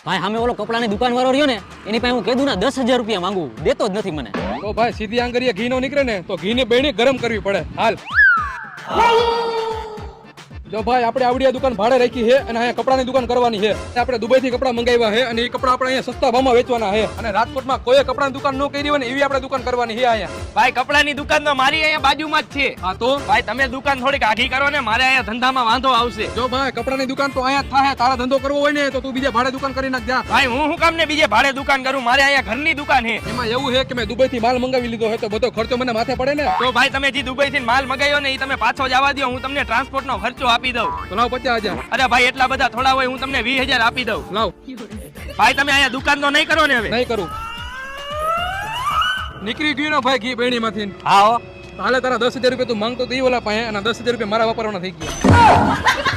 ભાઈ સામે ઓલો કપડાની દુકાન વાળો રહ્યો ને એની પાસે હું કીધું ને 10,000 રૂપિયા માંગુ, દેતો જ નથી મને. તો ભાઈ સીધી આંગળીએ ઘી નો નીકળે ને તો ઘીની બેણી ગરમ કરવી પડે. હાલ જો ભાઈ આપણે આવડી આ દુકાન ભાડે રાખી છે અને અહીંયા કપડાની દુકાન કરવાની છે. આપણે દુબઈથી કપડા મંગાવ્યા છે અને એ કપડા આપણે અહીંયા સસ્તા ભાવમાં વેચવાના છે. અને રાજકોટમાં કોઈ કપડાની દુકાન ન કરી હોય ને એવી આપણે દુકાન કરવાની છે અહીંયા. ભાઈ કપડાની દુકાન તો મારી અહીંયા બાજુમાં જ છે. હા તો ભાઈ તમે દુકાન થોડીક આઘી કરો ને, મારે અહીંયા ધંધામાં વાંધો આવશે. જો ભાઈ કપડાની દુકાન તો અહીંયા જ થાય. તારા ધંધો કરવો હોય ને તો તું બીજા ભાડે દુકાન કરી નાખ જા. ભાઈ હું શું કામ ને બીજે ભાડે દુકાન કરું? મારે અહીંયા ઘરની દુકાન છે. એમાં એવું છે કે મેં દુબઈથી માલ મંગાવી લીધો હોય તો બધો ખર્ચો મને માથે પડે ને. તો ભાઈ તમે જે દુબઈથી માલ મગાવ્યો ને એ તમે પાછો જવા દો, હું તમને ટ્રાન્સપોર્ટનો ખર્ચો આપી દઉં. તો લાવ 50,000. અરે ભાઈ એટલા બધા થોડા હોય, હું તમને 20,000 આપી દઉં. લાવ. ભાઈ તમે અહીંયા દુકાન તો નહીં કરો ને હવે? નહીં કરું. નીકળી ગયું ને ભાઈ ઘી બેણીમાંથી. હા હાલે તારા 10,000 રૂપિયા તું માંગતો તો ઈ ઓલા પાસે અને 10,000 રૂપિયા મારા વાપરવાના થઈ ગયા.